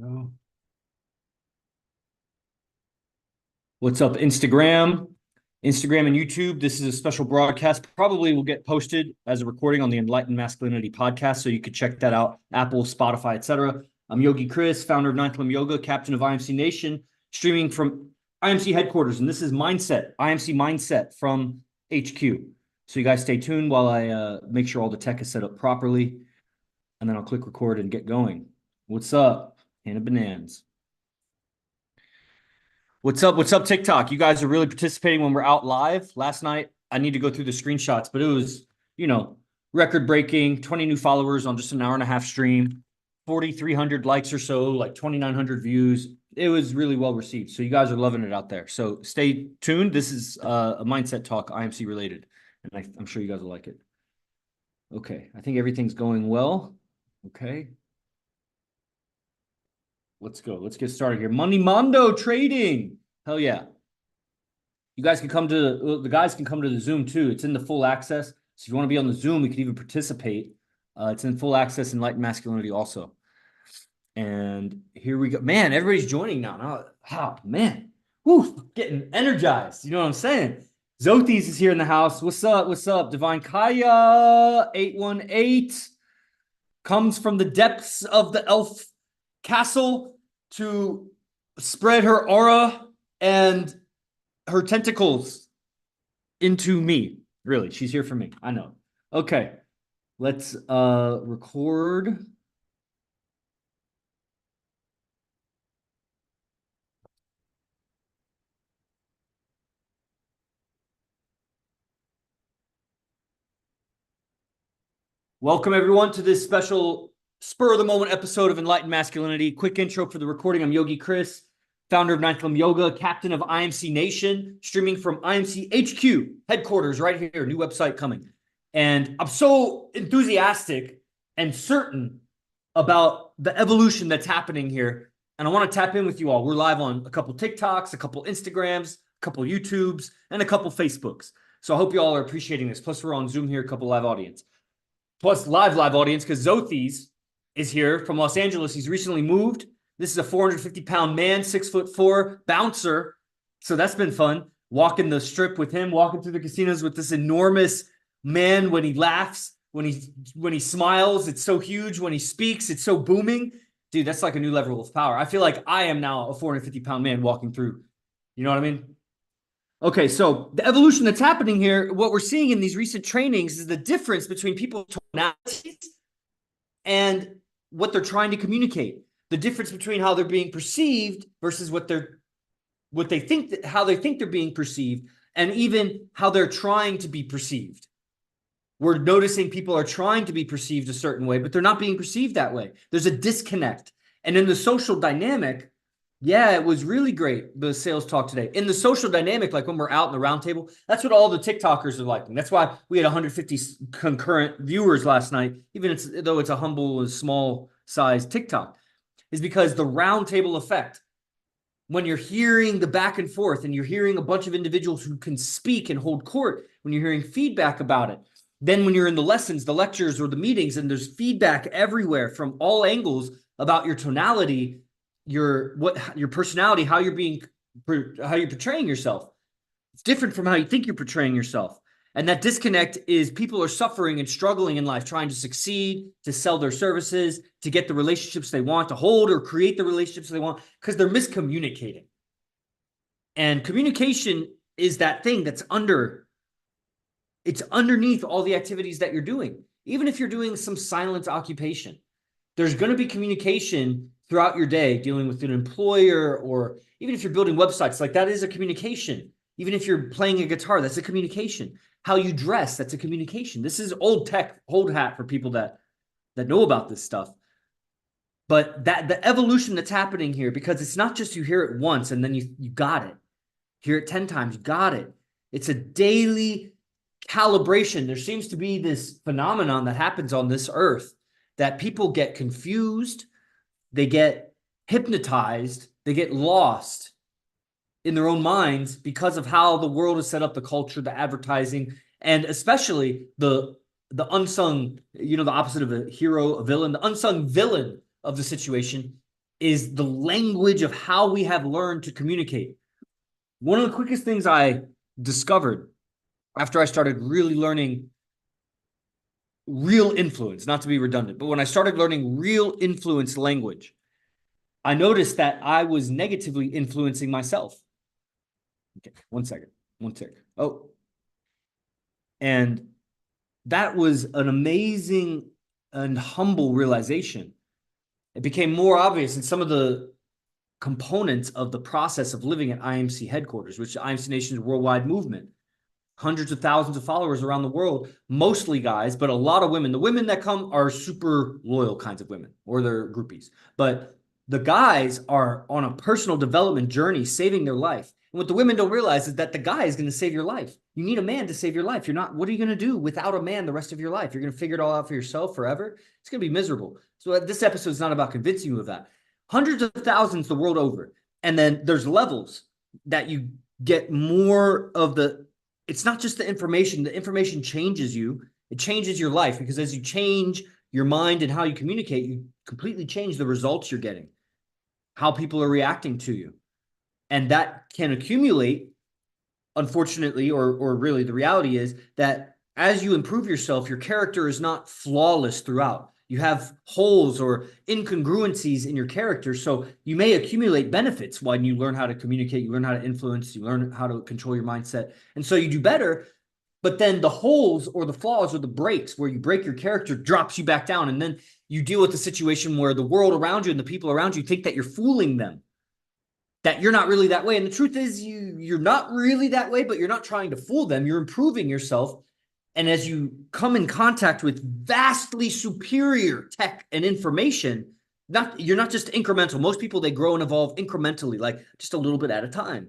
go. What's up, Instagram? Instagram and YouTube. This is a special broadcast. Probably will get posted as a recording on the Enlightened Masculinity podcast, so you could check that out. Apple, Spotify, etc. I'm Yogi Chris, founder of Ninth Limb Yoga, captain of IMC Nation, streaming from IMC Headquarters, and this is IMC Mindset from HQ. So you guys stay tuned while I make sure all the tech is set up properly, and then I'll click record and get going. What's up, Hannah Bananas? What's up? What's up, TikTok? You guys are really participating when we're out live. Last night, I need to go through the screenshots, but it was, record breaking, 20 new followers on just an hour and a half stream, 4,300 likes or so, like 2,900 views. It was really well received. So you guys are loving it out there. So stay tuned. This is a mindset talk, IMC related, and I'm sure you guys will like it. Okay. I think everything's going well. Okay. Let's go. Let's get started here. Money Mondo trading. Hell yeah. You guys can come to the guys can come to the Zoom too. It's in the full access. So if you want to be on the Zoom, we could even participate. It's in full access, Enlightened Masculinity also. And here we go. Man, everybody's joining now. Oh, man. Woo, getting energized. You know what I'm saying? Zothis is here in the house. What's up? What's up? Divine Kaya 818 comes from the depths of the elf castle to spread her aura and her tentacles into me. Really, she's here for me. I know. Okay, let's record. Welcome, everyone, to this special spur-of-the-moment episode of Enlightened Masculinity. Quick intro for the recording. I'm Yogi Chris, founder of Ninth Limb Yoga, captain of IMC Nation, streaming from IMC HQ headquarters right here, new website coming. And I'm so enthusiastic and certain about the evolution that's happening here. And I want to tap in with you all. We're live on a couple TikToks, a couple Instagrams, a couple YouTubes, and a couple Facebooks. So I hope you all are appreciating this. Plus, we're on Zoom here, a couple live audience. Plus, live audience, because Zothis is here from Los Angeles. He's recently moved. This is a 450-pound man, 6'4" bouncer. So that's been fun. Walking the strip with him, walking through the casinos with this enormous man. When he laughs, when he smiles, it's so huge. When he speaks, it's so booming. Dude, that's like a new level of power. I feel like I am now a 450-pound man walking through. You know what I mean? Okay, so the evolution that's happening here, what we're seeing in these recent trainings is the difference between people's tonalities and what they're trying to communicate. The difference between how they're being perceived versus how they think they're being perceived, and even how they're trying to be perceived. We're noticing people are trying to be perceived a certain way, but they're not being perceived that way. There's a disconnect. And in the social dynamic, yeah, it was really great, the sales talk today. In the social dynamic, like when we're out in the round table, that's what all the TikTokers are liking. That's why we had 150 concurrent viewers last night, even though it's a humble and small size TikTok, is because the round table effect, when you're hearing the back and forth and you're hearing a bunch of individuals who can speak and hold court, when you're hearing feedback about it, then when you're in the lessons, the lectures, or the meetings, and there's feedback everywhere from all angles about your tonality, your personality, how you're portraying yourself. It's different from how you think you're portraying yourself. And that disconnect is people are suffering and struggling in life, trying to succeed, to sell their services, to get the relationships they want, to hold or create the relationships they want, because they're miscommunicating. And communication is that thing that's underneath all the activities that you're doing. Even if you're doing some silent occupation, there's going to be communication throughout your day, dealing with an employer, or even if you're building websites, like that is a communication. Even if you're playing a guitar, that's a communication. How you dress, that's a communication. This is old tech, old hat for people that know about this stuff. But the evolution that's happening here, because it's not just you hear it once and then you got it. Hear it 10 times, you got it. It's a daily calibration. There seems to be this phenomenon that happens on this earth that people get confused, they get hypnotized, they get lost in their own minds because of how the world is set up, the culture, the advertising, and especially the unsung, the opposite of a hero, a villain, the unsung villain of the situation is the language of how we have learned to communicate. One of the quickest things I discovered after I started really learning real influence, not to be redundant, but when I started learning real influence language, I noticed that I was negatively influencing myself. Okay, one second. Oh, and that was an amazing and humble realization. It became more obvious in some of the components of the process of living at IMC headquarters, which IMC Nation is a worldwide movement. Hundreds of thousands of followers around the world, mostly guys, but a lot of women. The women that come are super loyal kinds of women, or they're groupies. But the guys are on a personal development journey, saving their life. And what the women don't realize is that the guy is going to save your life. You need a man to save your life. You're not, what are you going to do without a man the rest of your life? You're going to figure it all out for yourself forever. It's going to be miserable. So this episode is not about convincing you of that. Hundreds of thousands the world over. And then there's levels that you get more of the, it's not just the information changes you, it changes your life, because as you change your mind and how you communicate, you completely change the results you're getting, how people are reacting to you. And that can accumulate, unfortunately, or really the reality is that as you improve yourself, your character is not flawless throughout. You have holes or incongruencies in your character. So you may accumulate benefits when you learn how to communicate, you learn how to influence, you learn how to control your mindset. And so you do better, but then the holes or the flaws or the breaks where you break your character drops you back down. And then you deal with the situation where the world around you and the people around you think that you're fooling them, that you're not really that way. And the truth is you're not really that way, but you're not trying to fool them. You're improving yourself. And as you come in contact with vastly superior tech and information, you're not just incremental. Most people, they grow and evolve incrementally, like just a little bit at a time,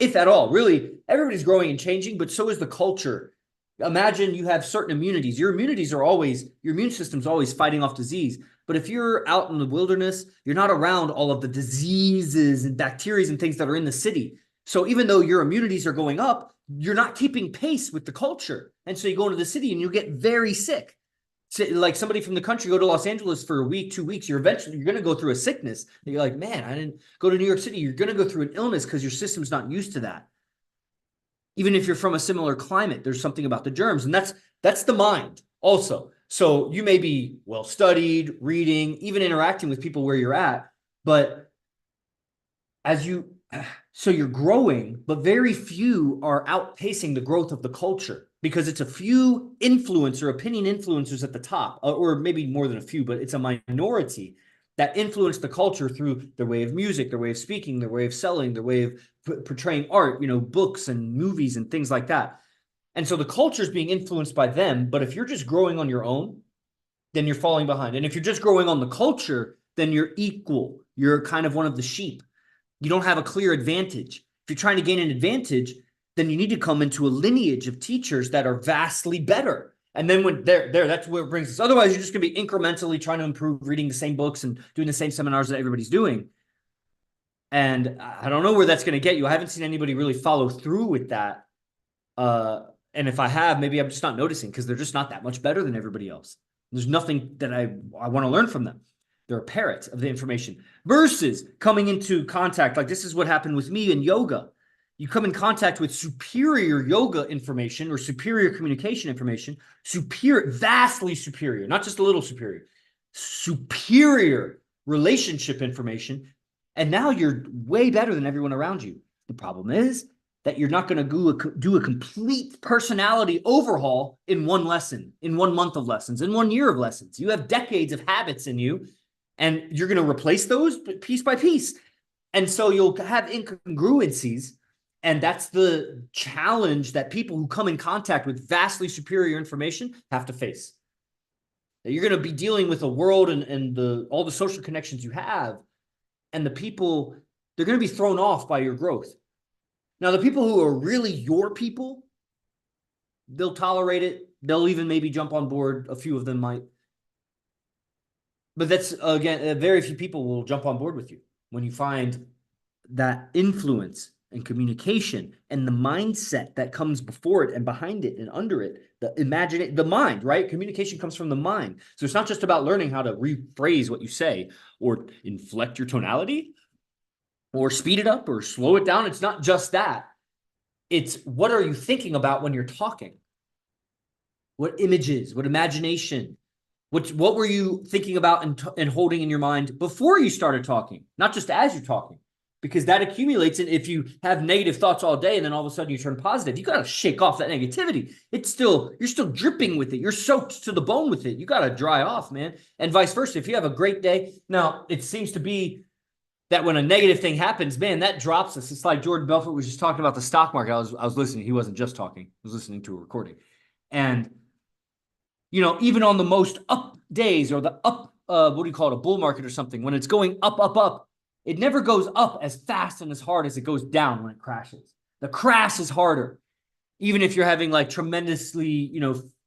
if at all. Really, everybody's growing and changing, but so is the culture. Imagine you have certain immunities. Your immune system's always fighting off disease. But if you're out in the wilderness, you're not around all of the diseases and bacteria and things that are in the city. So even though your immunities are going up, you're not keeping pace with the culture. And so you go into the city and you get very sick. So, like somebody from the country go to Los Angeles for a week, 2 weeks, you're going to go through a sickness. And you're like, man, I didn't go to New York City. You're going to go through an illness because your system's not used to that. Even if you're from a similar climate, there's something about the germs. And that's the mind also. So you may be well-studied, reading, even interacting with people where you're at, but so you're growing, but very few are outpacing the growth of the culture, because it's a few opinion influencers at the top, or maybe more than a few, but it's a minority that influence the culture through their way of music, their way of speaking, their way of selling, their way of portraying art, books and movies and things like that. And so the culture is being influenced by them. But if you're just growing on your own, then you're falling behind. And if you're just growing on the culture, then you're equal. You're kind of one of the sheep. You don't have a clear advantage. If you're trying to gain an advantage, then you need to come into a lineage of teachers that are vastly better. And then when that's where it brings us. Otherwise, you're just going to be incrementally trying to improve, reading the same books and doing the same seminars that everybody's doing. And I don't know where that's going to get you. I haven't seen anybody really follow through with that. And if I have, maybe I'm just not noticing, because they're just not that much better than everybody else. There's nothing that I want to learn from them. They're a parrot of the information versus coming into contact. Like this is what happened with me in yoga. You come in contact with superior yoga information or superior communication information, vastly superior, not just a little superior relationship information. And now you're way better than everyone around you. The problem is that you're not going to do a complete personality overhaul in one lesson, in 1 month of lessons, in 1 year of lessons. You have decades of habits in you, and you're going to replace those piece by piece. And so you'll have incongruencies. And that's the challenge that people who come in contact with vastly superior information have to face. That you're going to be dealing with a world and all the social connections you have, and the people, they're going to be thrown off by your growth. Now, the people who are really your people, they'll tolerate it. They'll even maybe jump on board. A few of them might. But that's, again, very few people will jump on board with you when you find that influence and communication and the mindset that comes before it and behind it and under it, the mind, right? Communication comes from the mind. So it's not just about learning how to rephrase what you say or inflect your tonality or speed it up or slow it down. It's not just that. It's what are you thinking about when you're talking? What images, what imagination, what were you thinking about and holding in your mind before you started talking, not just as you're talking, because that accumulates. And if you have negative thoughts all day and then all of a sudden you turn positive, you got to shake off that negativity. You're still dripping with it. You're soaked to the bone with it. You got to dry off, man. And vice versa. If you have a great day, now it seems to be that when a negative thing happens, man, that drops us. It's like Jordan Belfort was just talking about the stock market. I was listening. He wasn't just talking. I was listening to a recording. And, even on the most up days or the up, what do you call it, a bull market or something, when it's going up, up, up, it never goes up as fast and as hard as it goes down when it crashes. The crash is harder, even if you're having like tremendously,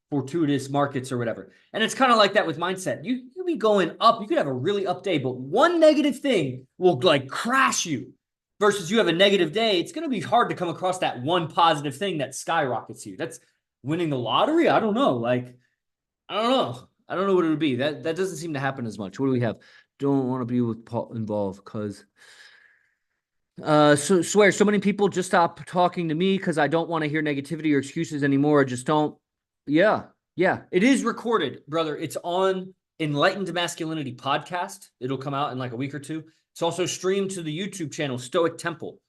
fortuitous markets or whatever. And it's kind of like that with mindset. You be going up. You could have a really up day, but one negative thing will like crash you versus you have a negative day. It's going to be hard to come across that one positive thing that skyrockets you. That's winning the lottery. I don't know. I don't know what it would be. That doesn't seem to happen as much. What do we have? Don't want to be with Paul involved because swear so many people just stop talking to me because I don't want to hear negativity or excuses anymore. I just don't. Yeah. It is recorded, brother. It's on Enlightened Masculinity podcast. It'll come out in like a week or two. It's also streamed to the YouTube channel Stoic Temple,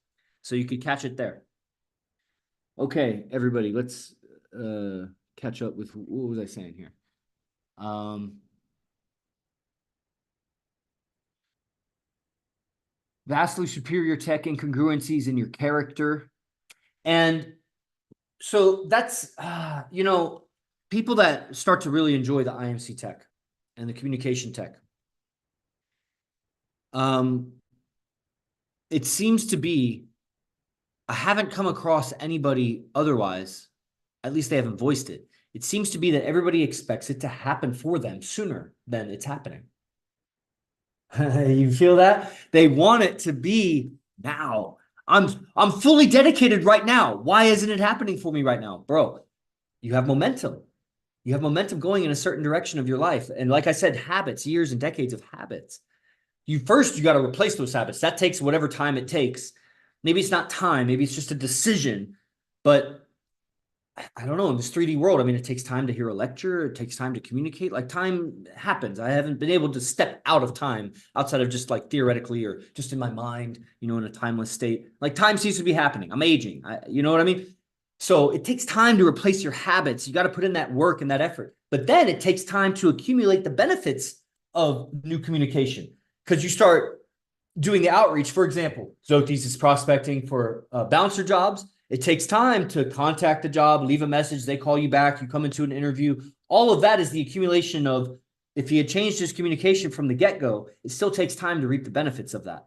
so you could catch it there. Okay, everybody, let's catch up with what was I saying here? Vastly superior tech incongruencies in your character. And so that's, people that start to really enjoy the IMC tech and the communication tech. It seems to be, I haven't come across anybody otherwise, at least they haven't voiced it. It seems to be that everybody expects it to happen for them sooner than it's happening. You feel that? They want it to be now. I'm fully dedicated right now. Why isn't it happening for me right now? Bro, you have momentum. You have momentum going in a certain direction of your life. And like I said, habits, years and decades of habits. You got to replace those habits. That takes whatever time it takes. Maybe it's not time. Maybe it's just a decision. But I don't know, in this 3D world, I mean, it takes time to hear a lecture. It takes time to communicate. Like time happens. I haven't been able to step out of time outside of just like theoretically or just in my mind, in a timeless state. Like time seems to be happening. I'm aging. You know what I mean? So it takes time to replace your habits. You got to put in that work and that effort. But then it takes time to accumulate the benefits of new communication because you start doing the outreach. For example, Zotis is prospecting for bouncer jobs. It takes time to contact the job, leave a message, they call you back, you come into an interview. All of that is the accumulation of, if he had changed his communication from the get-go, it still takes time to reap the benefits of that.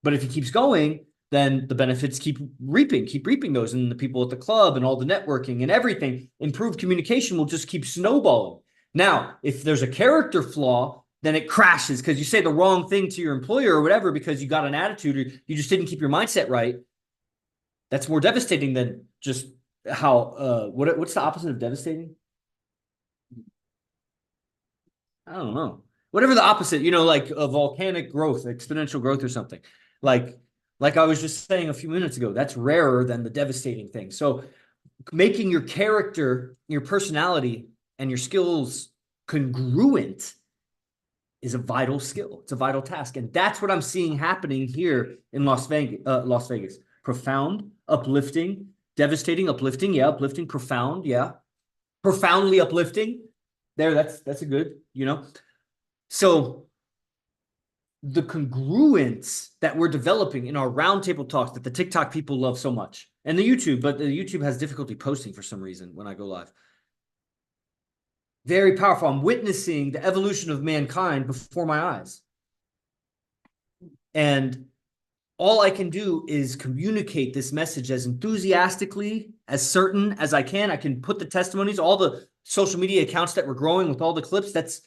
But if he keeps going, then the benefits keep reaping those. And the people at the club and all the networking and everything, improved communication will just keep snowballing. Now, if there's a character flaw, then it crashes because you say the wrong thing to your employer or whatever because you got an attitude or you just didn't keep your mindset right. That's more devastating than just how, what's the opposite of devastating? I don't know. Whatever the opposite, like a volcanic growth, exponential growth or something. Like I was just saying a few minutes ago, that's rarer than the devastating thing. So making your character, your personality, and your skills congruent is a vital skill. It's a vital task. And that's what I'm seeing happening here in Las Vegas. Profound, uplifting, devastating, uplifting. Yeah, uplifting, profound. Yeah, profoundly uplifting. There, that's a good, So the congruence that we're developing in our roundtable talks that the TikTok people love so much, and the YouTube, but the YouTube has difficulty posting for some reason when I go live. Very powerful. I'm witnessing the evolution of mankind before my eyes. And all I can do is communicate this message as enthusiastically, as certain as I can. I can put the testimonies, all the social media accounts that we're growing with all the clips. That's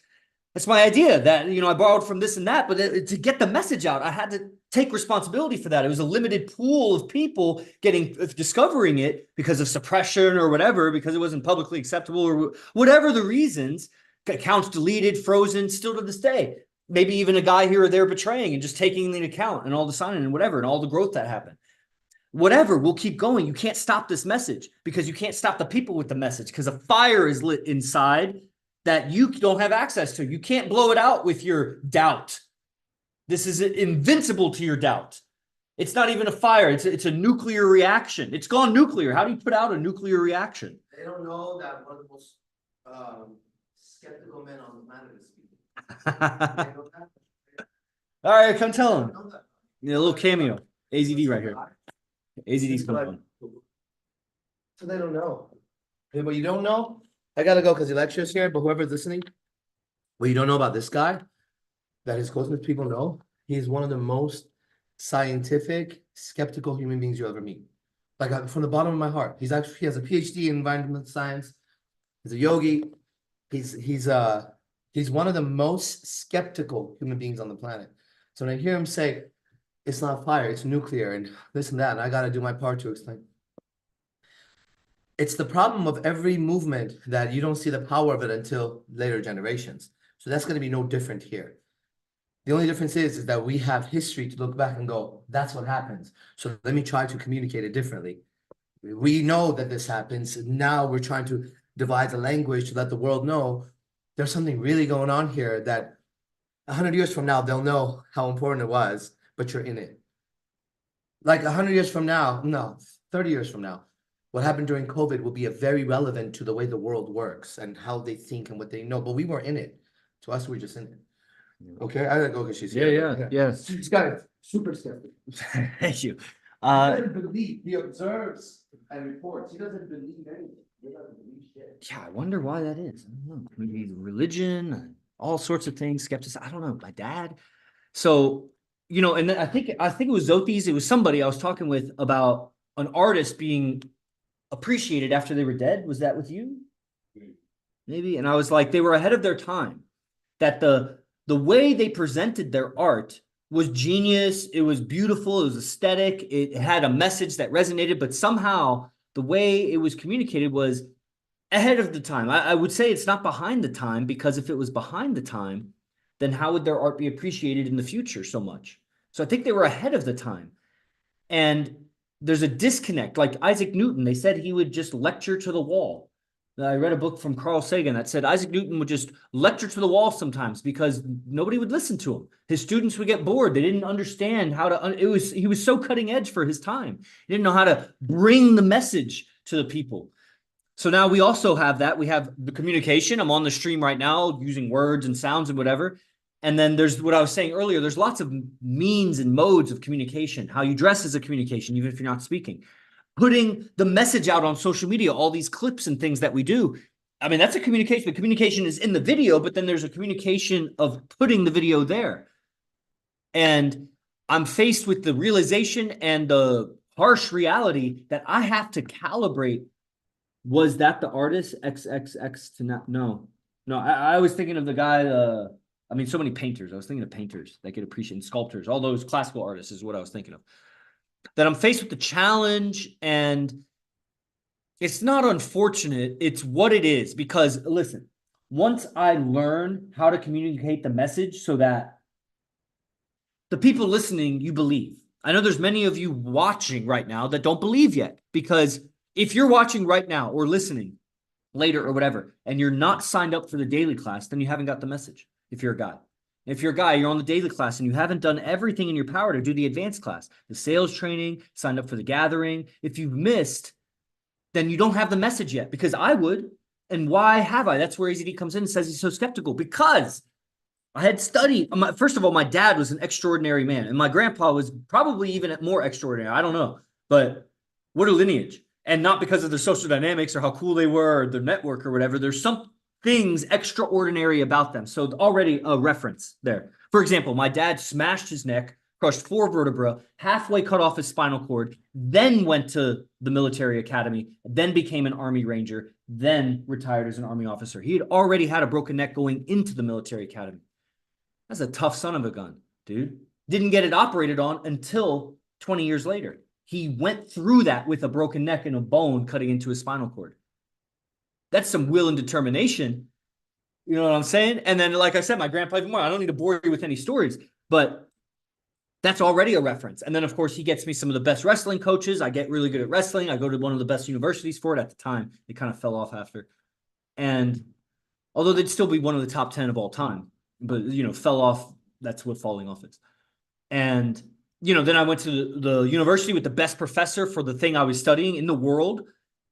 That's my idea that, I borrowed from this and that, but to get the message out, I had to take responsibility for that. It was a limited pool of people discovering it because of suppression or whatever, because it wasn't publicly acceptable or whatever the reasons. Accounts deleted, frozen, still to this day. Maybe even a guy here or there betraying and just taking the account and all the signing and whatever, and all the growth that happened. Whatever, we'll keep going. You can't stop this message because you can't stop the people with the message because a fire is lit inside that you don't have access to. You can't blow it out with your doubt. This is invincible to your doubt. It's not even a fire. It's a nuclear reaction. It's gone nuclear. How do you put out a nuclear reaction? They don't know that one of the most skeptical men on the planet is speaking. All right, come tell him. A little cameo. AZD right here. AZD's coming. So they don't know. Hey, what you don't know, I gotta go because the lecture's here, but whoever's listening, what you don't know about this guy, that his closest people know, he's one of the most scientific, skeptical human beings you'll ever meet. Like from the bottom of my heart. He has a PhD in environmental science. He's a yogi. He's one of the most skeptical human beings on the planet. So when I hear him say, it's not fire, it's nuclear, and this and that, and I got to do my part to explain. It's the problem of every movement that you don't see the power of it until later generations. So that's going to be no different here. The only difference is that we have history to look back and go, that's what happens. So let me try to communicate it differently. We know that this happens. Now we're trying to devise a language to let the world know there's something really going on here that 100 years from now, they'll know how important it was, but you're in it. Like 100 years from now, no, 30 years from now, what happened during COVID will be very relevant to the way the world works and how they think and what they know, but we were in it. To us, we're just in it. Okay, I gotta go because she's here. Yeah. This guy is super skeptical. Thank you. He doesn't believe, he observes and reports. He doesn't believe anything. He doesn't believe shit. Yeah, I wonder why that is. I don't know. Maybe religion, all sorts of things, skepticism. I don't know. My dad. So, and then I think it was Zotis. It was somebody I was talking with about an artist being appreciated after they were dead. Was that with you? Maybe. And I was like, they were ahead of their time. That the way they presented their art was genius. It was beautiful. It was aesthetic. It had a message that resonated, but somehow the way it was communicated was ahead of the time. I would say it's not behind the time, because if it was behind the time, then how would their art be appreciated in the future so much? So I think they were ahead of the time. And there's a disconnect. Like Isaac Newton, they said he would just lecture to the wall. I read a book from Carl Sagan that said Isaac Newton would just lecture to the wall sometimes because nobody would listen to him. His students would get bored. They didn't understand how to, he was so cutting edge for his time. He didn't know how to bring the message to the people. So now we also have that. We have the communication. I'm on the stream right now using words and sounds and whatever. And then there's what I was saying earlier. There's lots of means and modes of communication. How you dress is a communication, even if you're not speaking. Putting the message out on social media, all these clips and things that we do. I mean, that's a communication. The communication is in the video, but then there's a communication of putting the video there. And I'm faced with the realization and the harsh reality that I have to calibrate. Was that the artist? XXX to not? No. I was thinking of the guy, so many painters. I was thinking of painters that get appreciated, sculptors, all those classical artists is what I was thinking of. That I'm faced with the challenge, and it's not unfortunate. It's what it is. Because listen, once I learn how to communicate the message so that the people listening, you believe. I know there's many of you watching right now that don't believe yet, because if you're watching right now or listening later or whatever, and you're not signed up for the daily class, then you haven't got the message. If you're a guy. If you're a guy, you're on the daily class and you haven't done everything in your power to do the advanced class, the sales training, signed up for the gathering. If you've missed, then you don't have the message yet, because I would. And why have I? That's where AZD comes in and says he's so skeptical, because I had studied. First of all, my dad was an extraordinary man, and my grandpa was probably even more extraordinary. I don't know, but what a lineage. And not because of their social dynamics or how cool they were or their network or whatever. There's some things extraordinary about them. So already a reference there. For example, my dad smashed his neck crushed 4 vertebrae, halfway cut off his spinal cord, then went to the military academy, then became an Army Ranger, then retired as an Army officer. He had already had a broken neck going into the military academy. That's a tough son of a gun, dude. Didn't get it operated on until 20 years later. He went through that with a broken neck and a bone cutting into his spinal cord. That's some will and determination. You know what I'm saying? And then, like I said, my grandpa even more. I don't need to bore you with any stories, but that's already a reference. And then, of course, he gets me some of the best wrestling coaches. I get really good at wrestling. I go to one of the best universities for it at the time. It kind of fell off after. And although they'd still be one of the top 10 of all time, but, you know, fell off. That's what falling off is. And, you know, then I went to the university with the best professor for the thing I was studying in the world.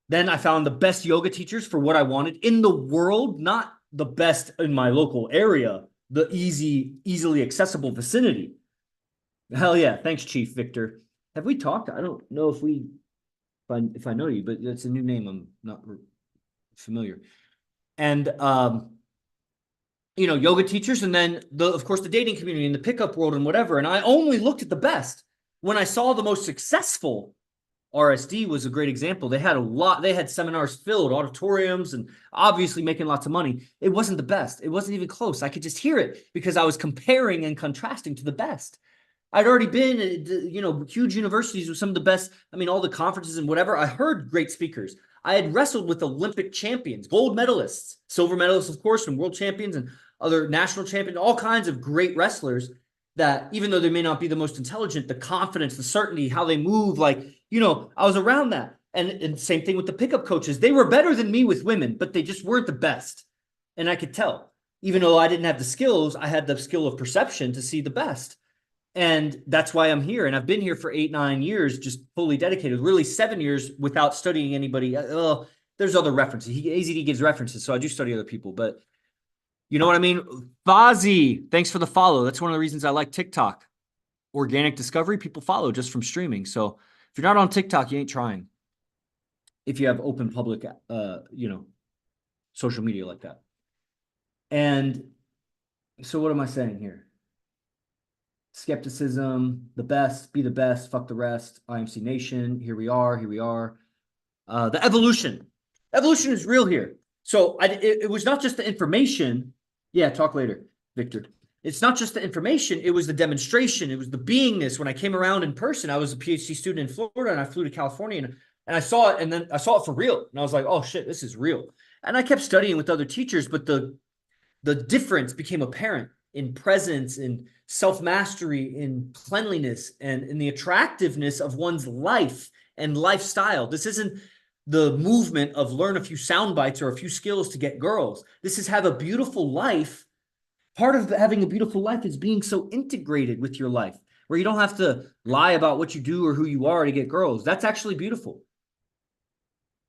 Then I found the best yoga teachers for what I wanted in the world, not the best in my local area, the easily accessible vicinity. Hell yeah. Thanks, Chief Victor. Have we talked? I don't know if I know you, but it's a new name. I'm not familiar. And, you know, yoga teachers, and then of course, the dating community and the pickup world and whatever. And I only looked at the best. When I saw the most successful, RSD was a great example. They had seminars filled, auditoriums, and obviously making lots of money. It wasn't the best. It wasn't even close. I could just hear it because I was comparing and contrasting to the best. I'd already been at, you know, huge universities with some of the best, I mean, all the conferences and whatever. I heard great speakers. I had wrestled with Olympic champions, gold medalists, silver medalists, of course, and world champions and other national champions, all kinds of great wrestlers that even though they may not be the most intelligent, the confidence, the certainty, how they move, like, you know, I was around that. And same thing with the pickup coaches. They were better than me with women, but they just weren't the best. And I could tell, even though I didn't have the skills, I had the skill of perception to see the best. And that's why I'm here. And I've been here for 8-9 years, just fully dedicated, really 7 years without studying anybody. There's other references. AZD gives references, so I do study other people, but you know what I mean? Fozzie, thanks for the follow. That's one of the reasons I like TikTok. Organic discovery, people follow just from streaming. So if you're not on TikTok, you ain't trying. If you have open public, you know, social media like that. And so what am I saying here? Skepticism, the best, be the best, fuck the rest. IMC Nation, here we are. The evolution. Evolution is real here. So it was not just the information. Yeah, talk later, Victor. It's not just the information. It was the demonstration. It was the beingness. When I came around in person, I was a PhD student in Florida, and I flew to California, and I saw it, and then I saw it for real. And I was like, oh, shit, this is real. And I kept studying with other teachers, but the difference became apparent in presence, in self-mastery, in cleanliness, and in the attractiveness of one's life and lifestyle. This isn't the movement of learn a few sound bites or a few skills to get girls. This is have a beautiful life. Part of having a beautiful life is being so integrated with your life, where you don't have to lie about what you do or who you are to get girls. That's actually beautiful.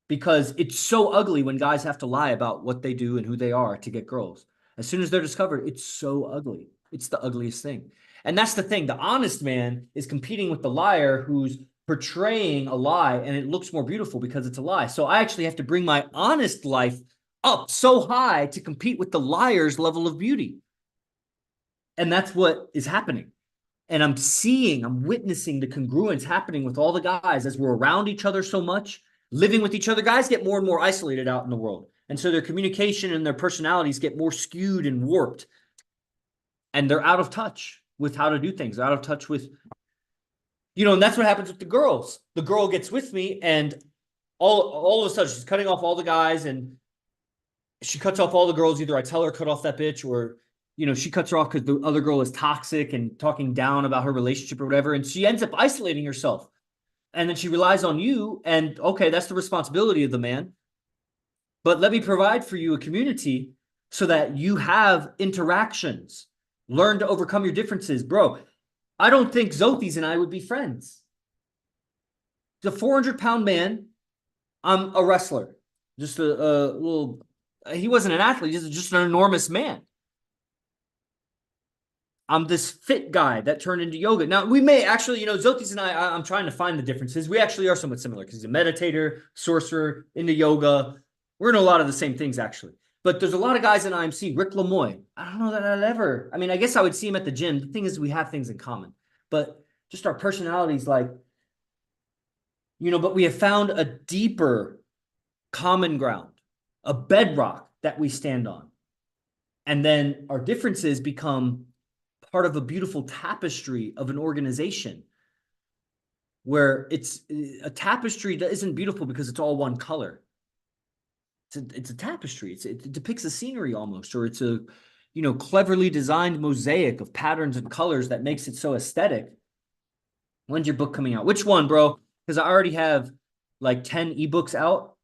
Because it's so ugly when guys have to lie about what they do and who they are to get girls. As soon as they're discovered, it's so ugly. It's the ugliest thing. And that's the thing. The honest man is competing with the liar who's portraying a lie, and it looks more beautiful because it's a lie. So I actually have to bring my honest life up so high to compete with the liar's level of beauty. And that's what is happening. And I'm witnessing the congruence happening with all the guys as we're around each other so much, living with each other. Guys get more and more isolated out in the world. And so their communication and their personalities get more skewed and warped. And they're out of touch with how to do things, out of touch with, you know, and that's what happens with the girls. The girl gets with me, and all of a sudden she's cutting off all the guys, and she cuts off all the girls. Either I tell her cut off that bitch, or, you know, she cuts her off because the other girl is toxic and talking down about her relationship or whatever. And she ends up isolating herself. And then she relies on you. And okay, that's the responsibility of the man. But let me provide for you a community so that you have interactions. Learn to overcome your differences. Bro, I don't think Zothis and I would be friends. The 400-pound man, I'm a wrestler. Just a little, he wasn't an athlete, just an enormous man. I'm this fit guy that turned into yoga. Now, we may actually, you know, Zothis and I'm trying to find the differences. We actually are somewhat similar because he's a meditator, sorcerer, into yoga. We're in a lot of the same things, actually. But there's a lot of guys in IMC. Rick Lemoy. I don't know that I mean, I guess I would see him at the gym. The thing is, we have things in common. but just our personalities, like, but we have found a deeper common ground, a bedrock that we stand on. And then our differences become part of a beautiful tapestry of an organization, where it's a tapestry that isn't beautiful because it's all one color. It's a tapestry. It depicts a scenery almost, or it's a, cleverly designed mosaic of patterns and colors that makes it so aesthetic. When's your book coming out? Which one, bro? Because I already have like 10 ebooks out,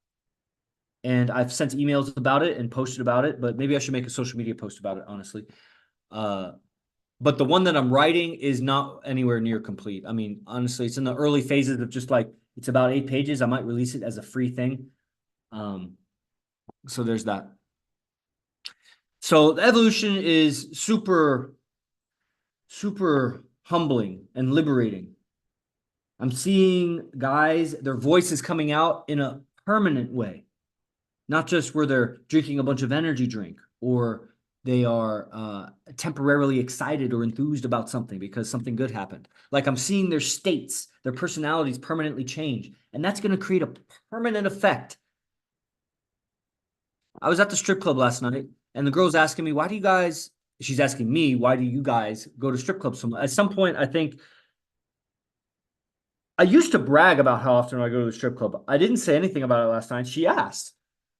and I've sent emails about it and posted about it, but maybe I should make a social media post about it, honestly. But the one that I'm writing is not anywhere near complete. I mean, honestly, it's in the early phases of just like, it's about 8 pages. I might release it as a free thing. So there's that. So the evolution is super, super humbling and liberating. I'm seeing guys, their voice is coming out in a permanent way, not just where they're drinking a bunch of energy drink, or they are temporarily excited or enthused about something because something good happened. Like, I'm seeing their states, their personalities permanently change, and that's going to create a permanent effect. I was at the strip club last night, and the girl's asking me, she's asking me, why do you guys go to strip clubs so much? At some point, I think, I used to brag about how often I go to the strip club. I didn't say anything about it last night. She asked,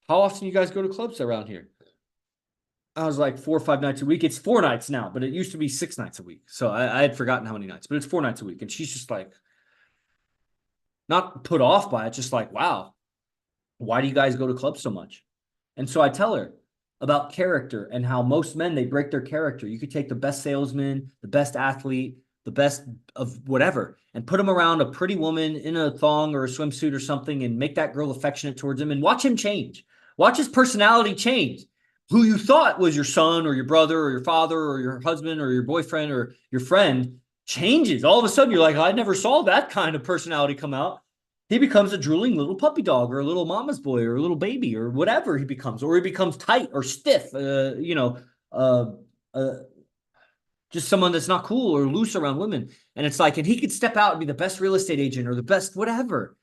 how often you guys go to clubs around here? I was like 4 or 5 nights a week. It's 4 nights now, but it used to be 6 nights a week. So I had forgotten how many nights, but it's 4 nights a week. And she's just like, not put off by it, just like, wow, why do you guys go to clubs so much? And so I tell her about character and how most men, they break their character. You could take the best salesman, the best athlete, the best of whatever, and put him around a pretty woman in a thong or a swimsuit or something, and make that girl affectionate towards him, and watch him change. Watch his personality change. Who you thought was your son or your brother or your father or your husband or your boyfriend or your friend changes. All of a sudden, you're like, I never saw that kind of personality come out. He becomes a drooling little puppy dog, or a little mama's boy, or a little baby, or whatever he becomes, or he becomes tight or stiff, just someone that's not cool or loose around women. And it's like, and he could step out and be the best real estate agent or the best whatever.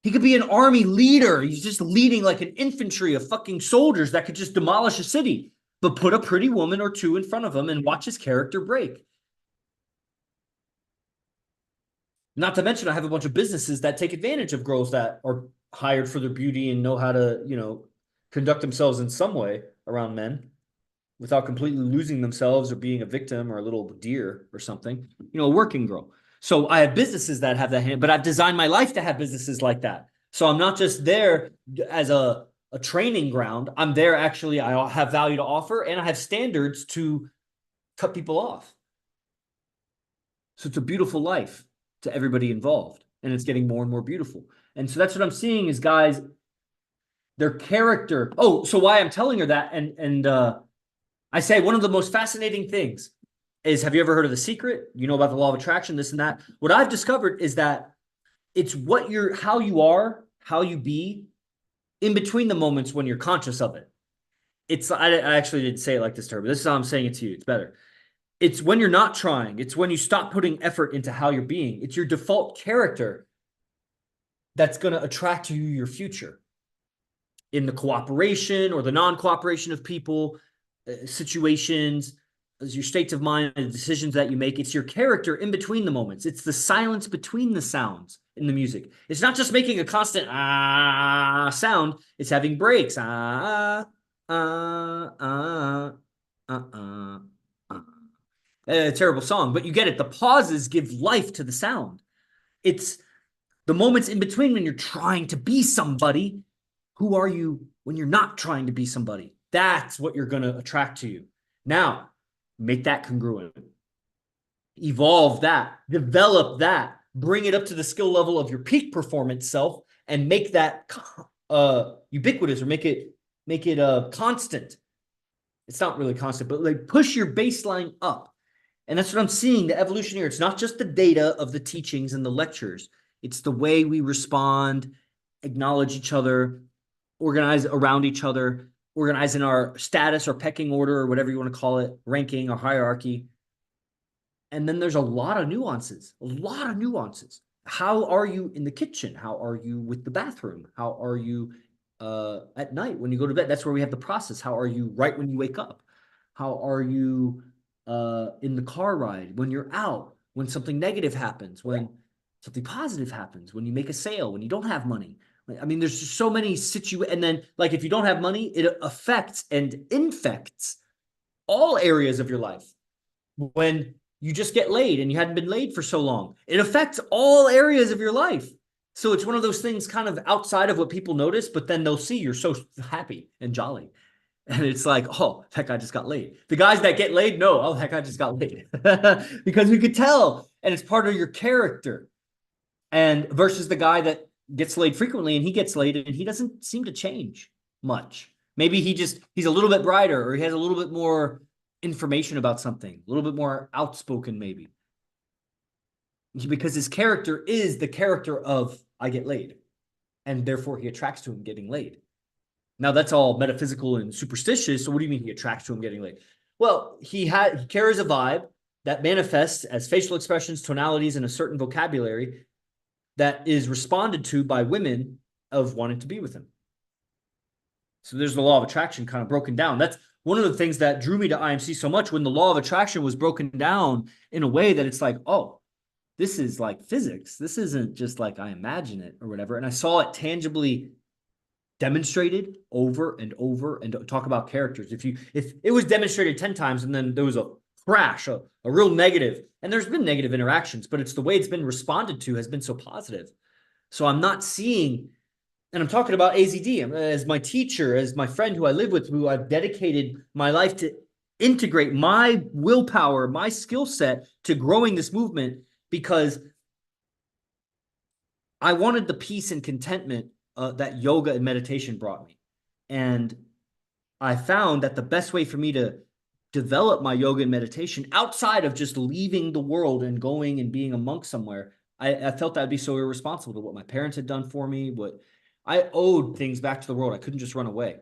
He could be an army leader. He's just leading like an infantry of fucking soldiers that could just demolish a city. But put a pretty woman or two in front of him and watch his character break. Not to mention, I have a bunch of businesses that take advantage of girls that are hired for their beauty and know how to, conduct themselves in some way around men without completely losing themselves or being a victim or a little deer or something, a working girl. So I have businesses that have that hand, but I've designed my life to have businesses like that. So I'm not just there as a training ground. I'm there actually, I have value to offer, and I have standards to cut people off. So it's a beautiful life to everybody involved, and it's getting more and more beautiful. And so that's what I'm seeing is guys, their character. Oh, so why I'm telling her that, and I say one of the most fascinating things is, have you ever heard of The Secret? You know about the law of attraction, this and that. What I've discovered is that it's how you are, how you be in between the moments when you're conscious of it. I actually didn't say it like this to her, but this is how I'm saying it to you. It's better. It's when you're not trying. It's when you stop putting effort into how you're being. It's your default character that's going to attract you your future in the cooperation or the non-cooperation of people, situations, as your states of mind, the decisions that you make. It's your character in between the moments. It's the silence between the sounds in the music. It's not just making a constant sound. It's having breaks. A terrible song, but you get it. The pauses give life to the sound. It's the moments in between when you're trying to be somebody. Who are you when you're not trying to be somebody? That's what you're going to attract to you. Now, make that congruent. Evolve that. Develop that. Bring it up to the skill level of your peak performance self, and make that ubiquitous, or make it constant. It's not really constant, but like push your baseline up. And that's what I'm seeing, the evolution here. It's not just the data of the teachings and the lectures. It's the way we respond, acknowledge each other, organize around each other, organize in our status or pecking order or whatever you want to call it, ranking or hierarchy. And then there's a lot of nuances, a lot of nuances. How are you in the kitchen? How are you with the bathroom? How are you at night when you go to bed? That's where we have the process. How are you right when you wake up? How are you in the car ride, when you're out, when something negative happens, when something positive happens, when you make a sale, when you don't have money? I mean, there's just so many situations. And then, like, if you don't have money, it affects and infects all areas of your life. When you just get laid and you hadn't been laid for so long, it affects all areas of your life. So it's one of those things kind of outside of what people notice, but then they'll see you're so happy and jolly. And it's like, oh, that guy just got laid. The guys that get laid know, oh, that guy just got laid. Because we could tell, and it's part of your character. And versus the guy that gets laid frequently and he gets laid and he doesn't seem to change much. Maybe he's a little bit brighter, or he has a little bit more information about something, a little bit more outspoken, maybe. Because his character is the character of I get laid. And therefore he attracts to him getting laid. Now that's all metaphysical and superstitious. So what do you mean he attracts to him getting laid? Well, he carries a vibe that manifests as facial expressions, tonalities, and a certain vocabulary that is responded to by women of wanting to be with him. So there's the law of attraction kind of broken down. That's one of the things that drew me to IMC so much, when the law of attraction was broken down in a way that it's like, oh, this is like physics. This isn't just like I imagine it or whatever. And I saw it tangibly demonstrated over and over, and talk about characters. If it was demonstrated 10 times and then there was a crash, a real negative, and there's been negative interactions, but it's the way it's been responded to has been so positive. So I'm not seeing, and I'm talking about AZD as my teacher, as my friend who I live with, who I've dedicated my life to integrate my willpower, my skill set to growing this movement, because I wanted the peace and contentment that yoga and meditation brought me. And I found that the best way for me to develop my yoga and meditation outside of just leaving the world and going and being a monk somewhere, I felt that would be so irresponsible to what my parents had done for me, what I owed things back to the world. I couldn't just run away.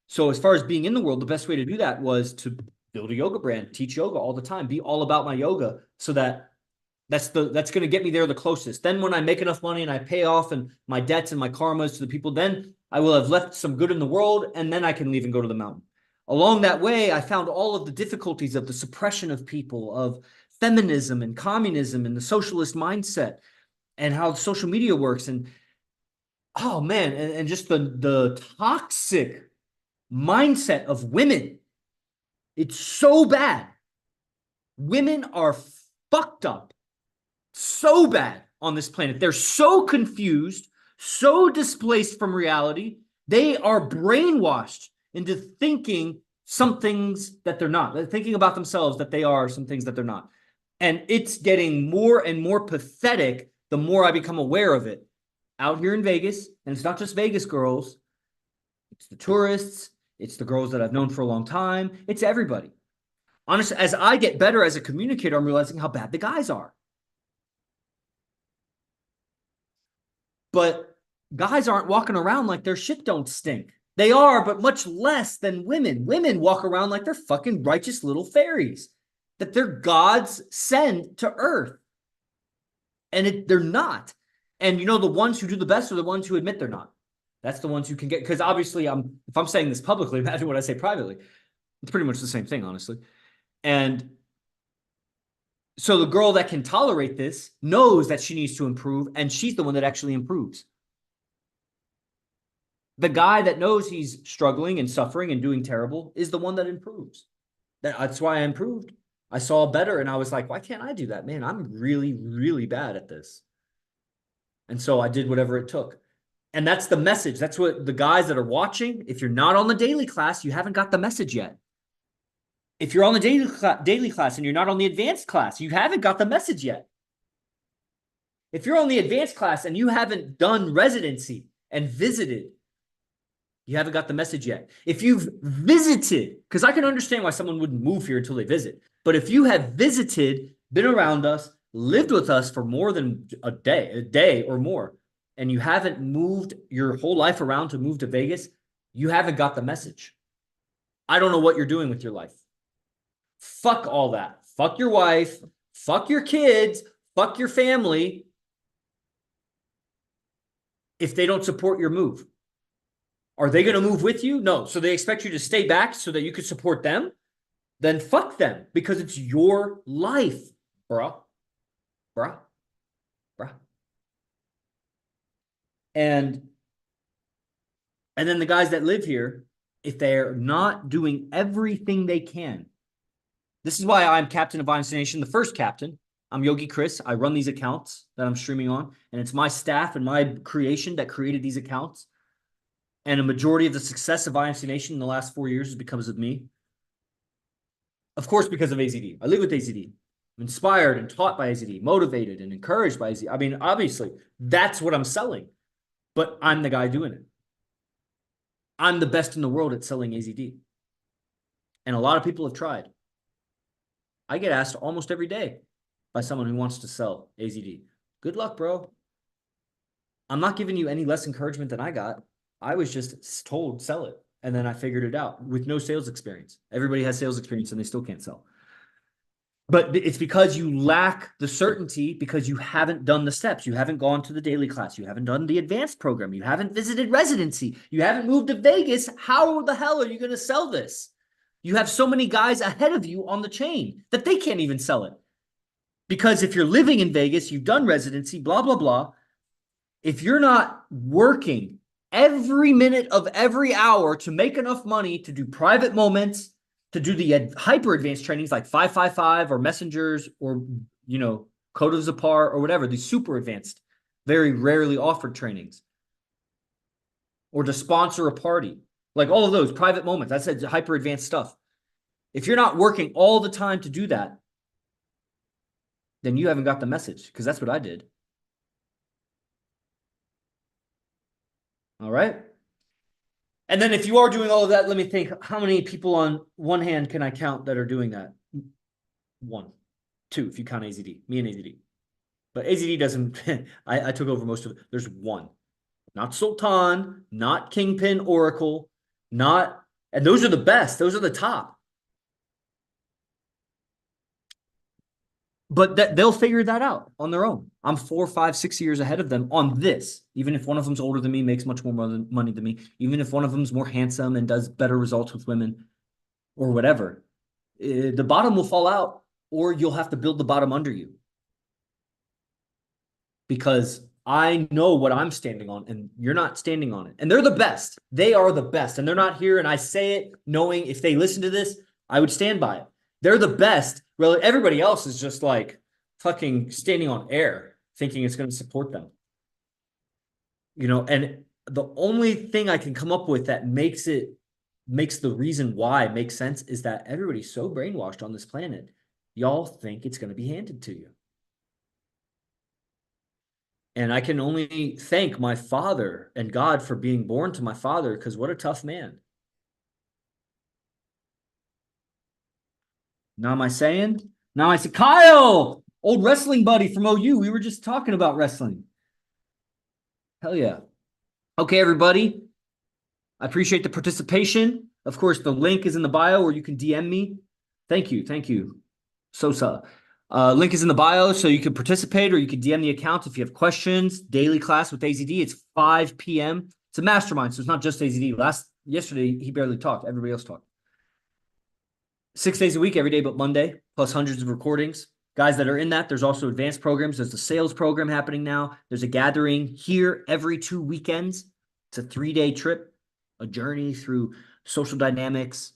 So as far as being in the world, the best way to do that was to build a yoga brand, teach yoga all the time, be all about my yoga, so that's going to get me there the closest. Then when I make enough money and I pay off and my debts and my karmas to the people, then I will have left some good in the world, and then I can leave and go to the mountain. Along that way, I found all of the difficulties of the suppression of people, of feminism and communism and the socialist mindset, and how social media works. And oh man, and just the toxic mindset of women. It's so bad. Women are fucked up so bad on this planet. They're so confused, so displaced from reality. They are brainwashed into thinking some things that they're not. They're thinking about themselves that they are some things that they're not. And it's getting more and more pathetic the more I become aware of it. Out here in Vegas, and it's not just Vegas girls, it's the tourists, it's the girls that I've known for a long time, it's everybody. Honestly, as I get better as a communicator, I'm realizing how bad the guys are. But guys aren't walking around like their shit don't stink. They are, but much less than women. Women walk around like they're fucking righteous little fairies that they're gods send to earth. And they're not. And you know, the ones who do the best are the ones who admit they're not. That's the ones who can get, because obviously if I'm saying this publicly, imagine what I say privately. It's pretty much the same thing, honestly. And so the girl that can tolerate this knows that she needs to improve, and she's the one that actually improves. The guy that knows he's struggling and suffering and doing terrible is the one that improves. That's why I improved. I saw better, and I was like, why can't I do that? Man, I'm really, really bad at this. And so I did whatever it took. And that's the message. That's what the guys that are watching, if you're not on the daily class, you haven't got the message yet. If you're on the daily class and you're not on the advanced class, you haven't got the message yet. If you're on the advanced class and you haven't done residency and visited, you haven't got the message yet. If you've visited, because I can understand why someone wouldn't move here until they visit, but if you have visited, been around us, lived with us for more than a day or more, and you haven't moved your whole life around to move to Vegas, you haven't got the message. I don't know what you're doing with your life. Fuck all that. Fuck your wife. fuck your kids, fuck your family if they don't support your move. Are they going to move with you? No. So they expect you to stay back so that you can support them? Then fuck them because it's your life, bruh. Bruh. Bruh. And then the guys that live here, if they're not doing everything they can, this is why I'm captain of IMC Nation, the first captain. I'm Yogi Chris. I run these accounts that I'm streaming on, and it's my staff and my creation that created these accounts. And a majority of the success of IMC Nation in the last 4 years is because of me. Of course, because of AZD. I live with AZD. I'm inspired and taught by AZD, motivated and encouraged by AZD. I mean, obviously, that's what I'm selling, but I'm the guy doing it. I'm the best in the world at selling AZD. And a lot of people have tried. I get asked almost every day by someone who wants to sell AZD. Good luck, bro. I'm not giving you any less encouragement than I got. I was just told sell it. And then I figured it out with no sales experience. Everybody has sales experience and they still can't sell. But it's because you lack the certainty because you haven't done the steps. You haven't gone to the daily class. You haven't done the advanced program. You haven't visited residency. You haven't moved to Vegas. How the hell are you going to sell this? You have so many guys ahead of you on the chain that they can't even sell it. Because if you're living in Vegas, you've done residency, blah, blah, blah. If you're not working every minute of every hour to make enough money to do private moments, to do the hyper advanced trainings like 555 or messengers or, you know, code of Zapar or whatever, these super advanced, very rarely offered trainings, or to sponsor a party, like all of those private moments. I said hyper advanced stuff. If you're not working all the time to do that, then you haven't got the message, because that's what I did. All right. And then if you are doing all of that, let me think, how many people on one hand can I count that are doing that? 1, 2, if you count AZD, me and AZD. But AZD doesn't, I took over most of it. There's 1. Not Sultan, not Kingpin, Oracle, not, and those are the best. Those are the top. But they'll figure that out on their own. I'm 4, 5, 6 years ahead of them on this. Even if one of them's older than me, makes much more money than me, even if one of them's more handsome and does better results with women or whatever, the bottom will fall out, or you'll have to build the bottom under you. Because I know what I'm standing on and you're not standing on it. And they're the best. They are the best. And they're not here. And I say it knowing if they listen to this, I would stand by it. They're the best. Well, everybody else is just like fucking standing on air, thinking it's going to support them. You know, and the only thing I can come up with that makes the reason why make sense is that everybody's so brainwashed on this planet. Y'all think it's going to be handed to you. And I can only thank my father and God for being born to my father, because what a tough man. Now am I saying? Now I say, Kyle, old wrestling buddy from OU. We were just talking about wrestling. Hell yeah. Okay, everybody. I appreciate the participation. Of course, the link is in the bio, or you can DM me. Thank you. Thank you. Sosa. Link is in the bio, so you can participate, or you can DM the account if you have questions. Daily class with AZD. It's 5 p.m. It's a mastermind, so it's not just AZD. Yesterday, he barely talked. Everybody else talked. 6 days a week, every day but Monday, plus hundreds of recordings. Guys that are in that, there's also advanced programs. There's a sales program happening now. There's a gathering here every 2 weekends. It's a 3-day trip, a journey through social dynamics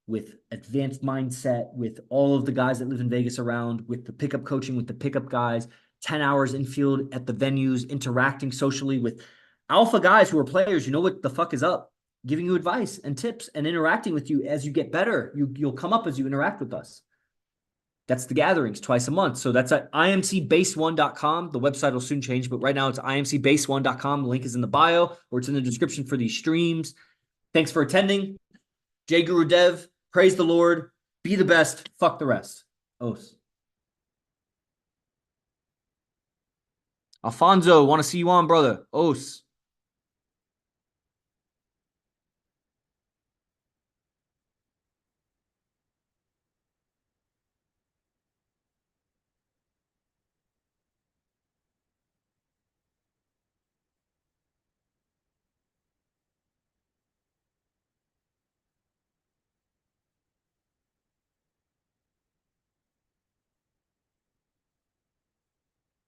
with advanced mindset, with all of the guys that live in Vegas around, with the pickup coaching, with the pickup guys, 10 hours infield at the venues, interacting socially with alpha guys who are players. You know what the fuck is up, giving you advice and tips and interacting with you as you get better. You'll come up as you interact with us. That's the gatherings twice a month. So that's at imcbase1.com. The website will soon change, but right now it's imcbase1.com. The link is in the bio, or it's in the description for these streams. Thanks for attending. Jay Guru Dev, praise the Lord. Be the best. Fuck the rest. Os. Alfonso, want to see you on, brother. Os.